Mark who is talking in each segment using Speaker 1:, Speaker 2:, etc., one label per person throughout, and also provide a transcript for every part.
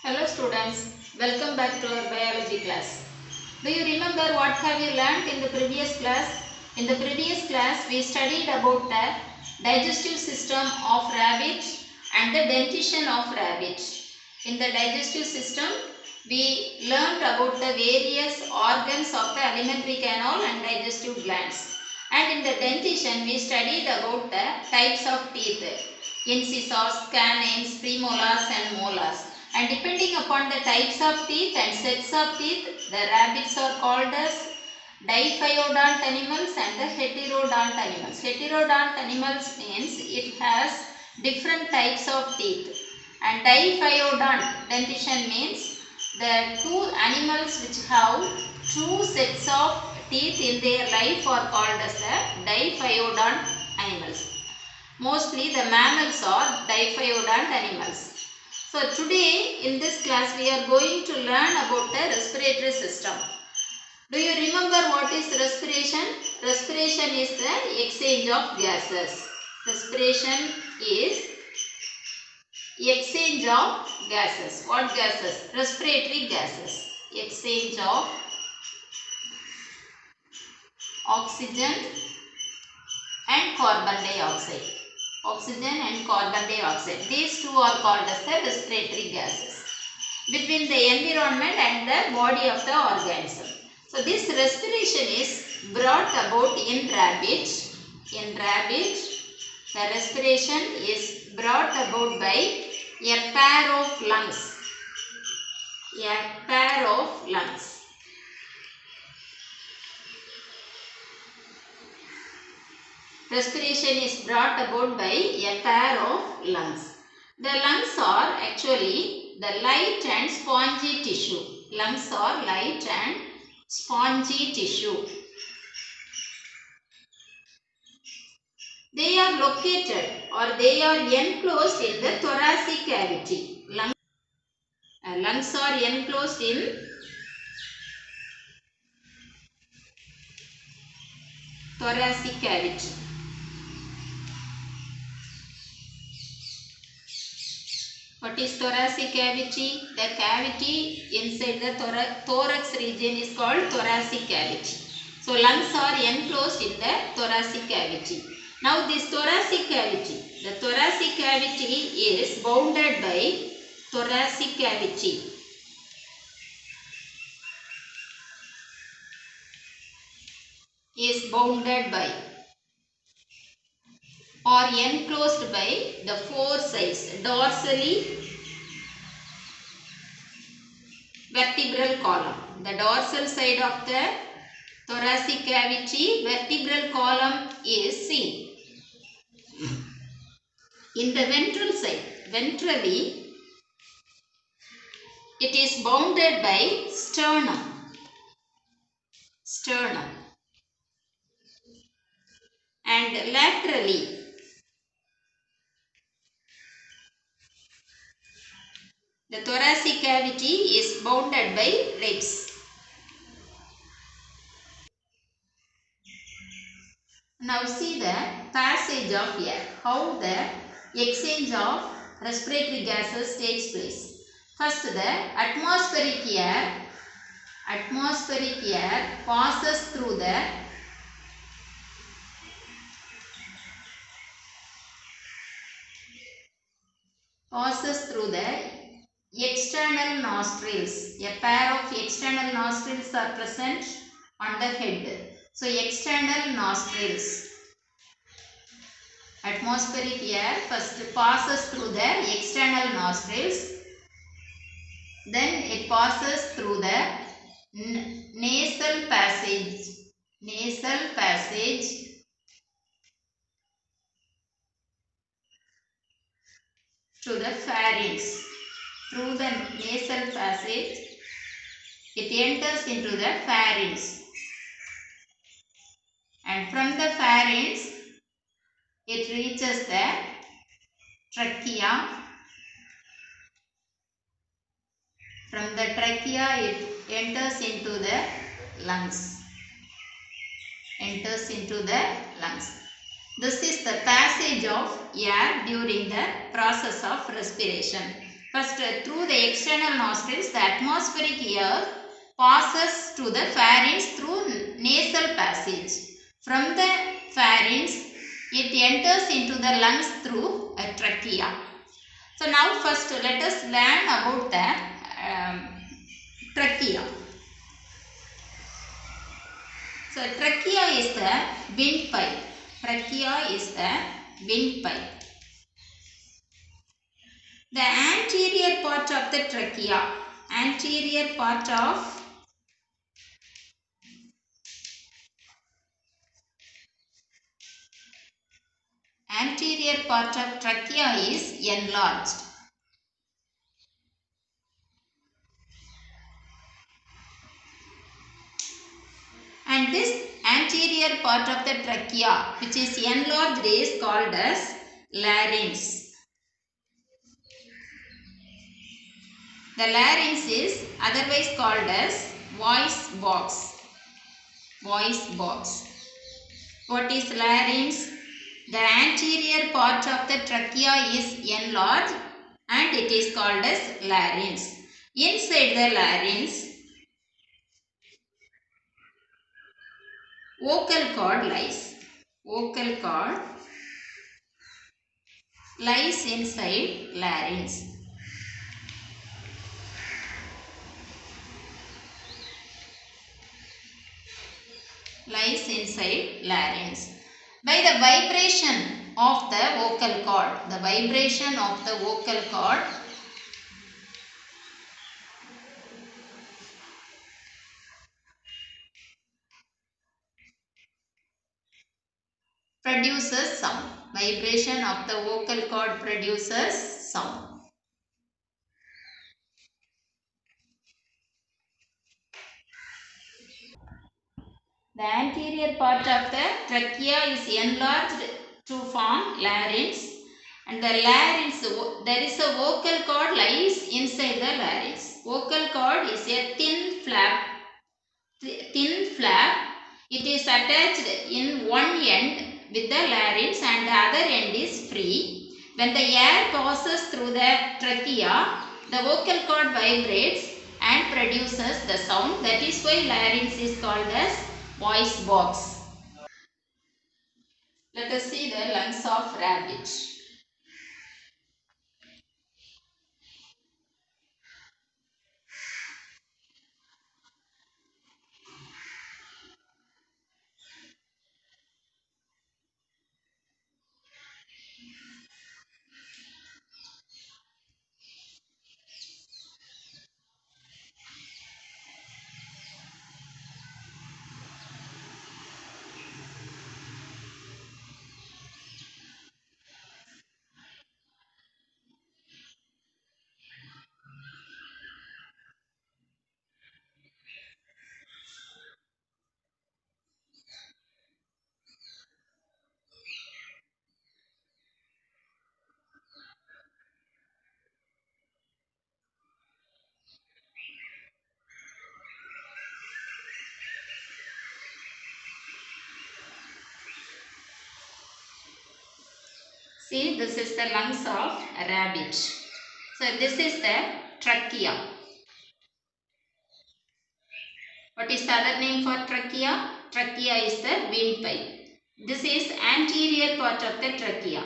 Speaker 1: Hello students, welcome back to our biology class. Do you remember what have you learnt in the previous class? In the previous class we studied about the digestive system of rabbit and the dentition of rabbit. In the digestive system we learnt about the various organs of the alimentary canal and digestive glands. And in the dentition we studied about the types of teeth, incisors, canines, premolars and molars. And depending upon the types of teeth and sets of teeth, the rabbits are called as diphyodont animals and the heterodont animals. Heterodont animals means it has different types of teeth. And diphyodont dentition means the two animals which have two sets of teeth in their life are called as the diphyodont animals. Mostly the mammals are diphyodont animals. So today in this class we are going to learn about the respiratory system. Do you remember what is respiration? Respiration is the exchange of gases. Respiration is exchange of gases. What gases? Respiratory gases. Exchange of oxygen and carbon dioxide. Oxygen and carbon dioxide. These two are called as the respiratory gases between the environment and the body of the organism. So this respiration is brought about in rabbit. In rabbit, the respiration is brought about by a pair of lungs. A pair of lungs. Respiration is brought about by a pair of lungs. The lungs are actually the light and spongy tissue. Lungs are light and spongy tissue. They are located or they are enclosed in the thoracic cavity. Lungs are enclosed in thoracic cavity. What is thoracic cavity? The cavity inside the thorax region is called thoracic cavity. So lungs are enclosed in the thoracic cavity. Now this thoracic cavity, the thoracic cavity is bounded by thoracic cavity. Is bounded by or enclosed by the four sides, dorsally vertebral column. The dorsal side of the thoracic cavity vertebral column is seen. In the ventral side, ventrally, it is bounded by sternum. Sternum. And laterally, the thoracic cavity is bounded by ribs. Now see the passage of air, how the exchange of respiratory gases takes place. First, the atmospheric air passes through the external nostrils. A pair of external nostrils are present on the head. So external nostrils. Atmospheric air first passes through the external nostrils. Then it passes through the nasal passage. Nasal passage to the pharynx. Through the nasal passage, it enters into the pharynx. And from the pharynx, it reaches the trachea. From the trachea, it enters into the lungs. This is the passage of air during the process of respiration. First, through the external nostrils, the atmospheric air passes to the pharynx through nasal passage. From the pharynx, it enters into the lungs through a trachea. So now first let us learn about the trachea. So trachea is the windpipe. Trachea is the windpipe. The anterior part of the trachea, anterior part of trachea is enlarged. And this anterior part of the trachea, which is enlarged, is called as larynx. The larynx is otherwise called as voice box. Voice box. What is larynx? The anterior part of the trachea is enlarged and it is called as larynx. Inside the larynx, vocal cord lies. Vocal cord lies inside larynx. Lies inside larynx. By the vibration of the vocal cord, the vibration of the vocal cord, produces sound. Vibration of the vocal cord produces sound. The anterior part of the trachea is enlarged to form larynx, and the larynx, there is a vocal cord lies inside the larynx. Vocal cord is a thin flap. It is attached in one end with the larynx and the other end is free. When the air passes through the trachea, the vocal cord vibrates and produces the sound. That is why larynx is called as voice box. Let us see the lungs of rabbit. See, this is the lungs of a rabbit. So this is the trachea. What is the other name for trachea? Trachea is the windpipe. This is anterior part of the trachea.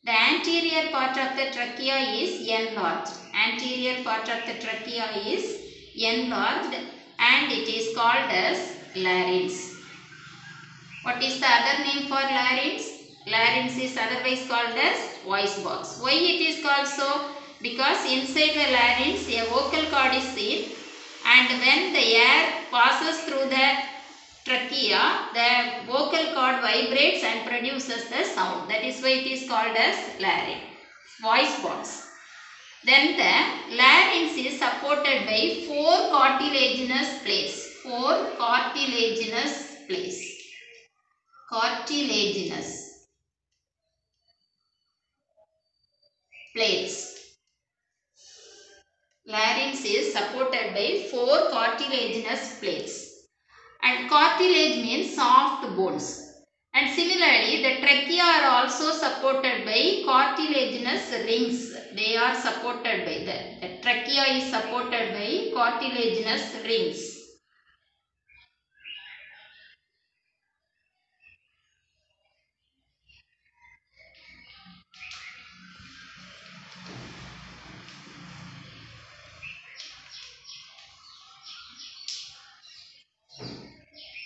Speaker 1: The anterior part of the trachea is enlarged. Anterior part of the trachea is enlarged and it is called as larynx. What is the other name for larynx? Larynx is otherwise called as voice box. Why it is called so? Because inside the larynx a vocal cord is seen, and when the air passes through the trachea, the vocal cord vibrates and produces the sound. That is why it is called as larynx, voice box. Then the larynx is supported by four cartilaginous plates. Four cartilaginous plates. Cartilaginous plates. Larynx is supported by four cartilaginous plates. And cartilage means soft bones. And similarly, the trachea are also supported by cartilaginous rings. They are supported by the trachea is supported by cartilaginous rings.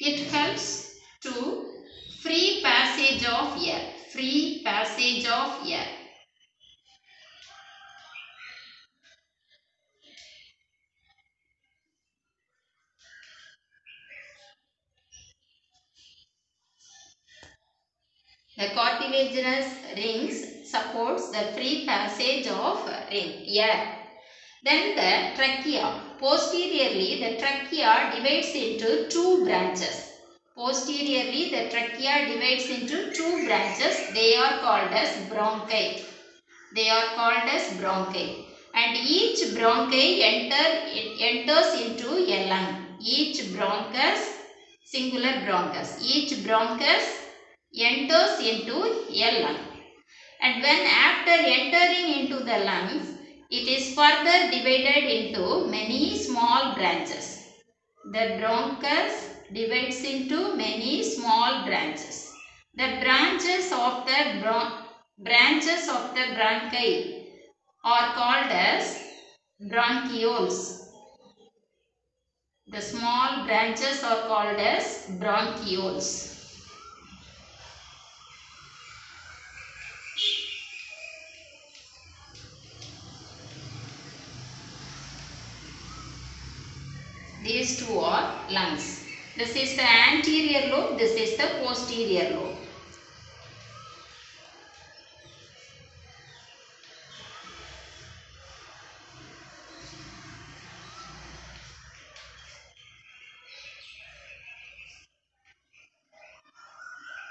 Speaker 1: It helps to free passage of air. Free passage of air. The cartilaginous rings supports the free passage of air. Then the trachea. Posteriorly, the trachea divides into two branches. Posteriorly, the trachea divides into two branches. They are called as bronchi. They are called as bronchi. And each bronchi enters into a lung. Each bronchus, singular bronchus. Each bronchus enters into a lung. And when after entering into the lungs, it is further divided into many small branches. The bronchus divides into many small branches. The branches of the bronchi are called as bronchioles. The small branches are called as bronchioles. These two are lungs. This is the anterior lobe, this is the posterior lobe.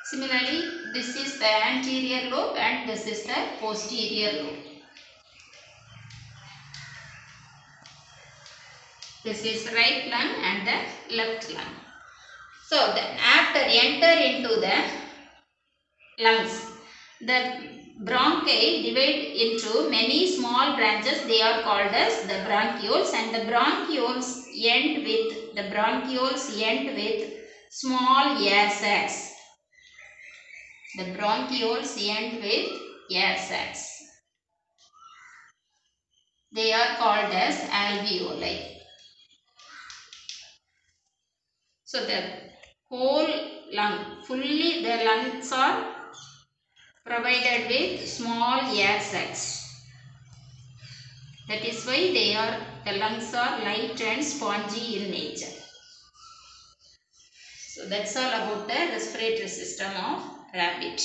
Speaker 1: Similarly, this is the anterior lobe and this is the posterior lobe. This is right lung and the left lung. So, then after enter into the lungs, the bronchi divide into many small branches. They are called as the bronchioles, and the bronchioles end with small air sacs. The bronchioles end with air sacs. They are called as alveoli. So the whole lung, fully the lungs are provided with small air sacs. That is why the lungs are light and spongy in nature. So that's all about the respiratory system of rabbit.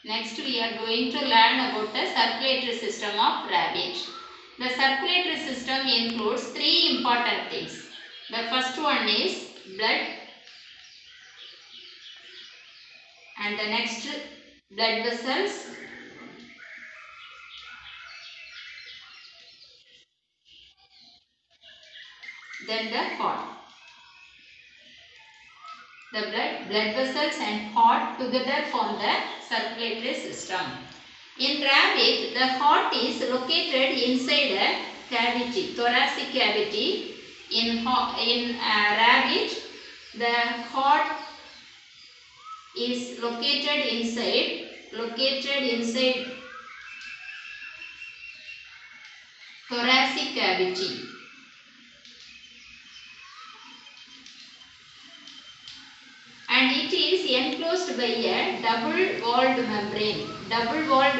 Speaker 1: Next we are going to learn about the circulatory system of rabbit. The circulatory system includes three important things. The first one is blood, and the next blood vessels, then the heart. The blood vessels and heart together form the circulatory system. In rabbit, the heart is located inside a cavity, thoracic cavity. In rabbit, the heart is located inside thoracic cavity. And it is enclosed by a double-walled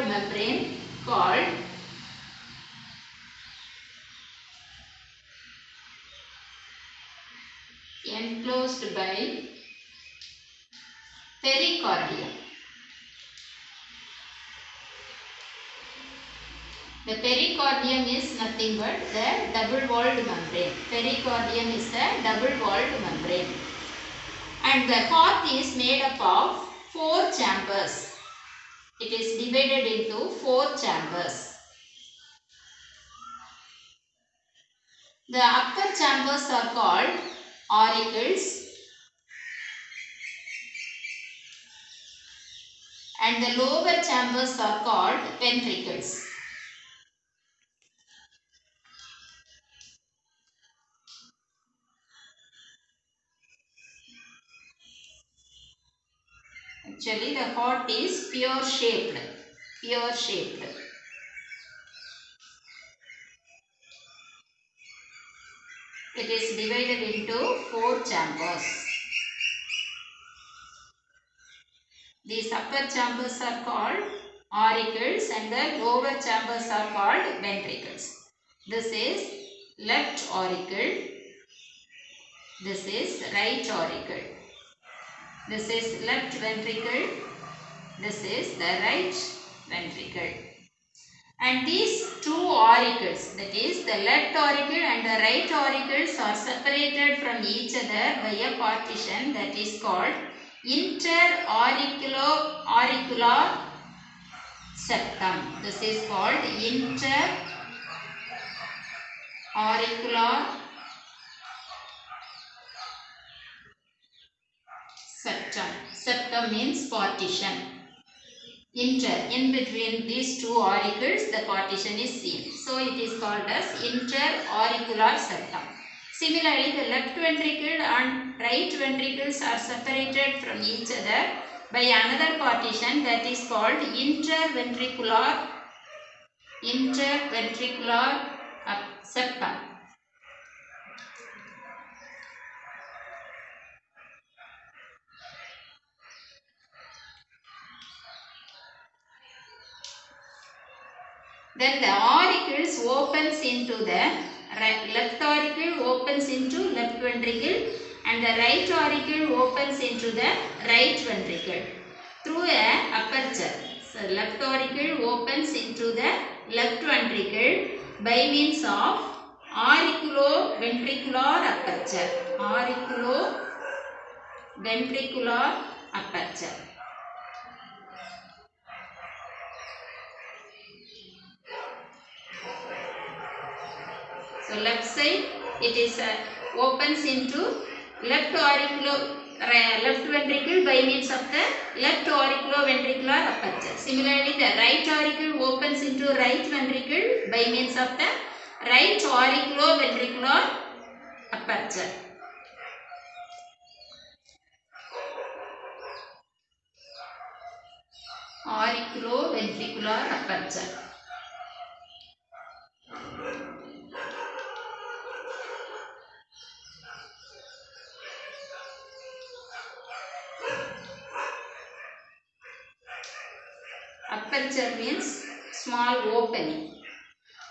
Speaker 1: membrane called enclosed by pericardium. The pericardium is nothing but the double-walled membrane. Pericardium is the double-walled membrane. And the heart is made up of 4 chambers. It is divided into 4 chambers. The upper chambers are called auricles. and the lower chambers are called ventricles. Actually, the heart is pear shaped. Pear shaped. It is divided into 4 chambers. These upper chambers are called auricles and the lower chambers are called ventricles. This is left auricle. This is right auricle. This is left ventricle. This is the right ventricle. And these two auricles, that is the left auricle and the right auricles, are separated from each other by a partition that is called interauricular septum. This is called interauricular septum. Septum means partition. In between these two auricles, the partition is seen. So it is called as interauricular septum. Similarly, the left ventricle and right ventricles are separated from each other by another partition that is called interventricular septum. Then the auricles opens into the left auricle opens into left ventricle and the right auricle opens into the right ventricle through a aperture. So left auricle opens into the left ventricle by means of auriculoventricular aperture. Auriculoventricular aperture. So left side it is opens into left ventricle by means of the left auriculoventricular aperture. Similarly, the right auricle opens into right ventricle by means of the right auriculoventricular aperture. Auriculoventricular aperture. Aperture means small opening.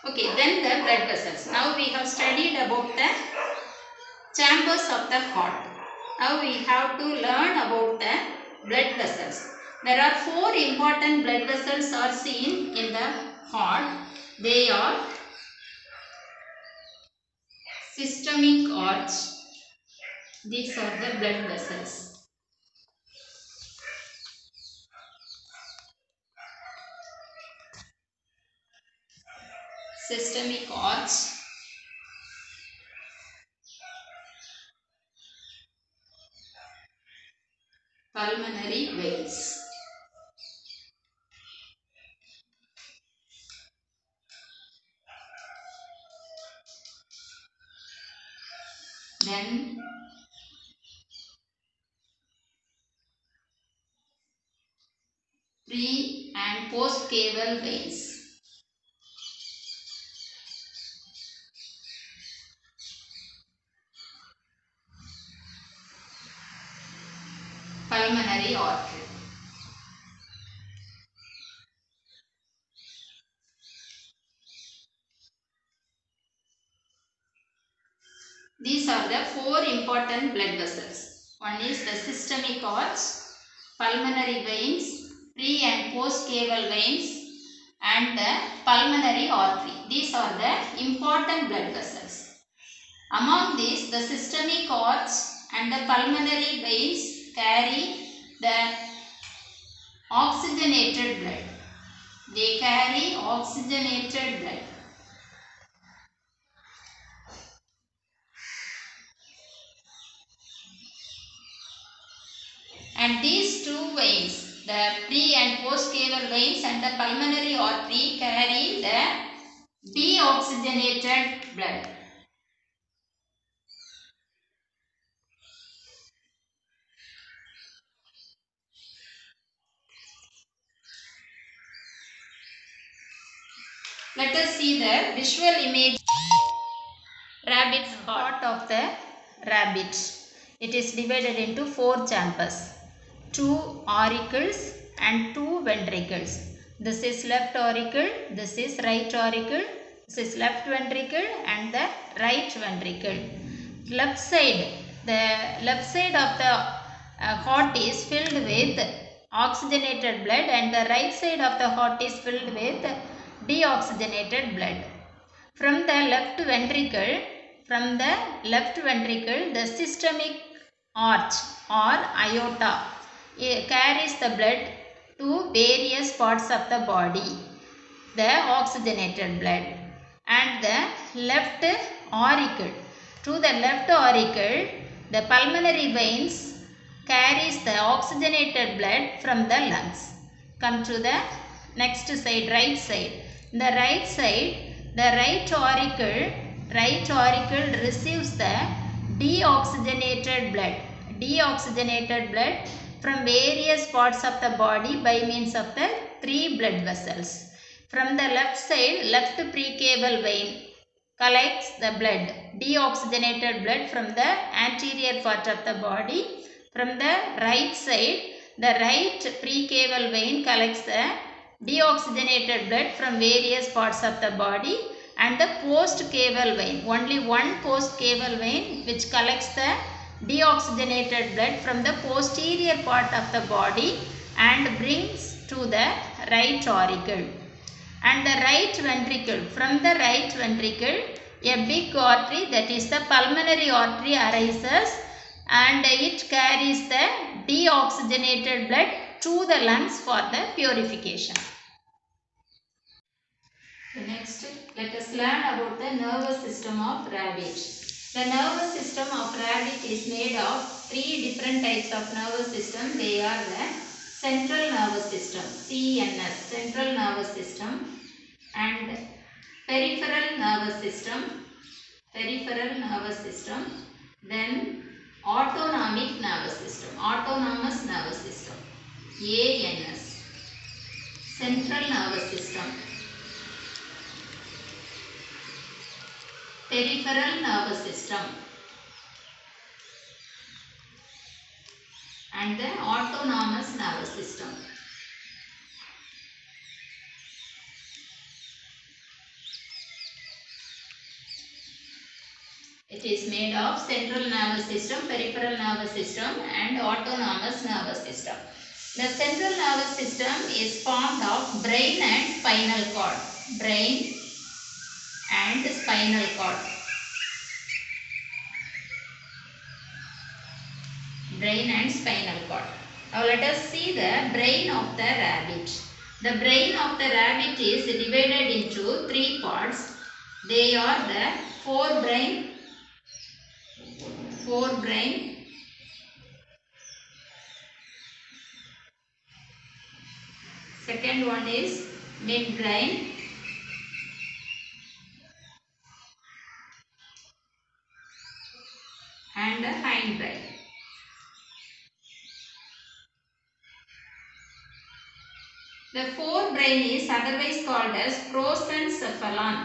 Speaker 1: Okay, then the blood vessels. Now we have studied about the chambers of the heart. Now we have to learn about the blood vessels. There are 4 important blood vessels are seen in the heart. They are systemic arch. These are the blood vessels. Systemic arch, pulmonary veins. Then pre and post caval veins. Pulmonary artery. These are the 4 important blood vessels. One is the systemic arch, pulmonary veins, pre and post caval veins, and the pulmonary artery. These are the important blood vessels. Among these, the systemic arch and the pulmonary veins carry the oxygenated blood. They carry oxygenated blood. And these two veins, the pre and post caval veins and the pulmonary artery carry the deoxygenated blood. Let us see the visual image. Rabbit's heart of the rabbit. It is divided into 4 chambers, 2 auricles and 2 ventricles. This is left auricle, this is right auricle, this is left ventricle and the right ventricle. Left side, the left side of the heart is filled with oxygenated blood and the right side of the heart is filled with deoxygenated blood. From the left ventricle, the systemic arch or aorta carries the blood to various parts of the body, the oxygenated blood, and the left auricle. To the left auricle, the pulmonary veins carries the oxygenated blood from the lungs. Come to the next side, right side. The right side, the right auricle receives the deoxygenated blood from various parts of the body by means of the 3 blood vessels. From the left side, left precaval vein collects the blood, deoxygenated blood from the anterior part of the body. From the right side, the right precaval vein collects the deoxygenated blood from various parts of the body, and the post-caval vein, only one post-caval vein which collects the deoxygenated blood from the posterior part of the body and brings to the right auricle. And the right ventricle, from the right ventricle, a big artery, that is the pulmonary artery, arises and it carries the deoxygenated blood to the lungs for the purification. Next, let us learn about the nervous system of rabbit. The nervous system of rabbit is made of 3 different types of nervous system. They are the central nervous system, CNS, central nervous system, and peripheral nervous system, then autonomic nervous system, autonomous nervous system, ANS, central nervous system, peripheral nervous system, and the autonomous nervous system. It is made of central nervous system, peripheral nervous system and autonomous nervous system. The central nervous system is formed of brain and spinal cord. Brain and spinal cord. Brain and spinal cord. Now let us see the brain of the rabbit. The brain of the rabbit is divided into 3 parts. They are the forebrain, second one is midbrain, and hindbrain. The forebrain is otherwise called as prosencephalon.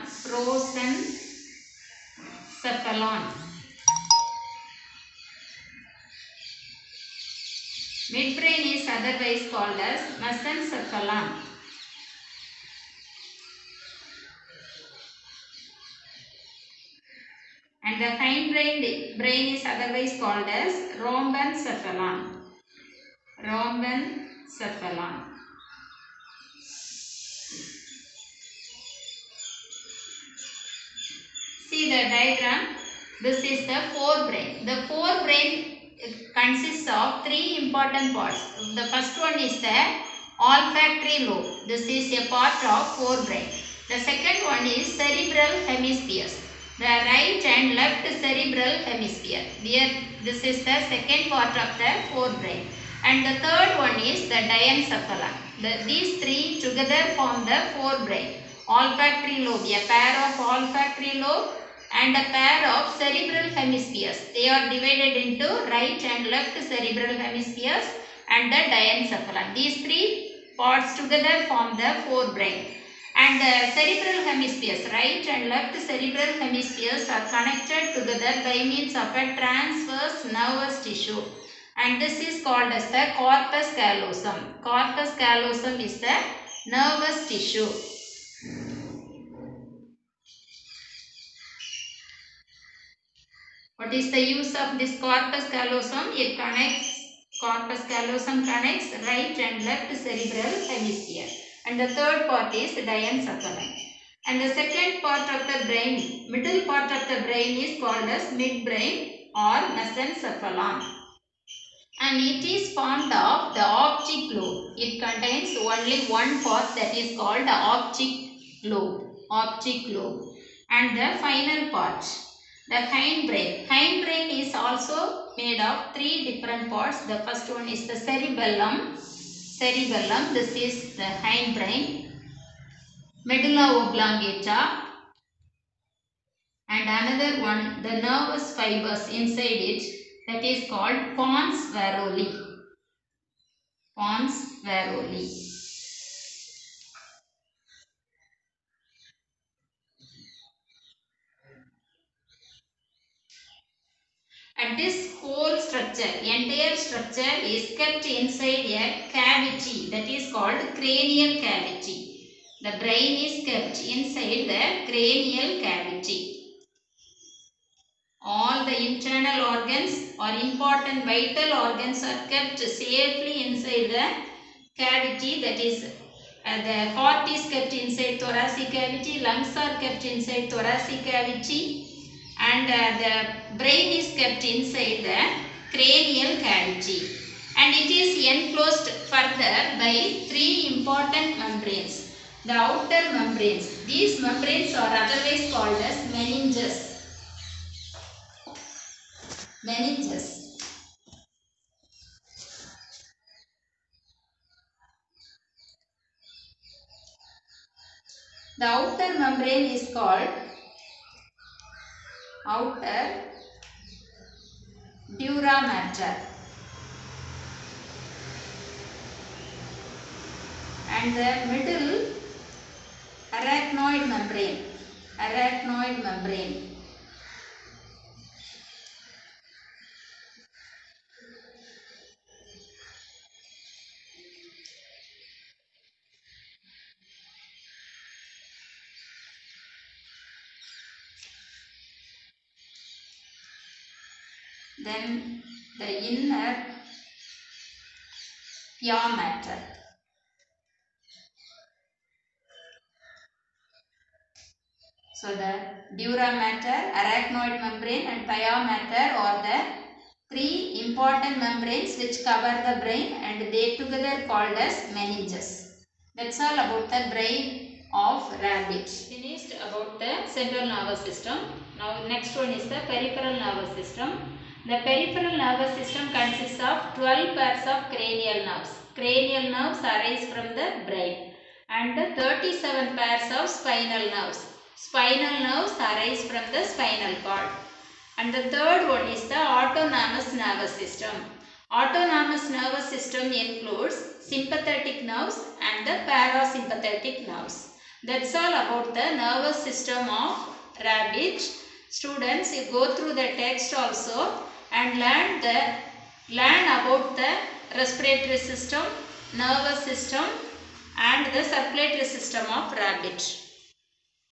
Speaker 1: Midbrain is otherwise called as mesencephalon. And the hindbrain brain is otherwise called as rhombencephalon. See the diagram. This is the forebrain. The forebrain consists of 3 important parts. The first one is the olfactory lobe. This is a part of forebrain. The second one is cerebral hemispheres. The right and left cerebral hemisphere. Here, this is the second part of the forebrain. And the third one is the diencephalon. These three together form the forebrain. Olfactory lobe, a pair of olfactory lobe and a pair of cerebral hemispheres. They are divided into right and left cerebral hemispheres and the diencephalon. These three parts together form the forebrain. And the cerebral hemispheres, right and left cerebral hemispheres are connected together by means of a transverse nervous tissue. And this is called as the corpus callosum. Corpus callosum is the nervous tissue. What is the use of this corpus callosum? It connects, corpus callosum connects right and left cerebral hemisphere. And the third part is the diencephalon. And the second part of the brain, middle part of the brain is called as midbrain or mesencephalon. And it is formed of the optic lobe. It contains only one part, that is called the optic lobe. Optic lobe. And the final part, the hindbrain. Hindbrain is also made of three different parts. The first one is the cerebellum. Cerebellum, this is the hindbrain. Medulla oblongata. And another one, the nervous fibers inside it, that is called pons varoli. Pons varoli. And this whole structure, entire structure is kept inside a cavity, that is called cranial cavity. The brain is kept inside the cranial cavity. All the internal organs or important vital organs are kept safely inside the cavity, that is the heart is kept inside thoracic cavity, lungs are kept inside thoracic cavity, and the brain is kept inside the cranial cavity. And it is enclosed further by three important membranes. The outer membranes, these membranes are otherwise called as meninges. Meninges. The outer membrane is called outer dura mater. And the middle arachnoid membrane. Arachnoid membrane. Then the inner pia mater. So the dura mater, arachnoid membrane and pia mater are the three important membranes which cover the brain, and they together called as meninges. That's all about the brain of rabbit. Finished about the central nervous system. Now next one is the peripheral nervous system. The peripheral nervous system consists of 12 pairs of cranial nerves. Cranial nerves arise from the brain, and 37 pairs of spinal nerves. Spinal nerves arise from the spinal cord. And the third one is the autonomous nervous system. Autonomous nervous system includes sympathetic nerves and the parasympathetic nerves. That's all about the nervous system of rabbit. Students, you go through the text also and learn about the respiratory system, nervous system and the circulatory system of rabbit.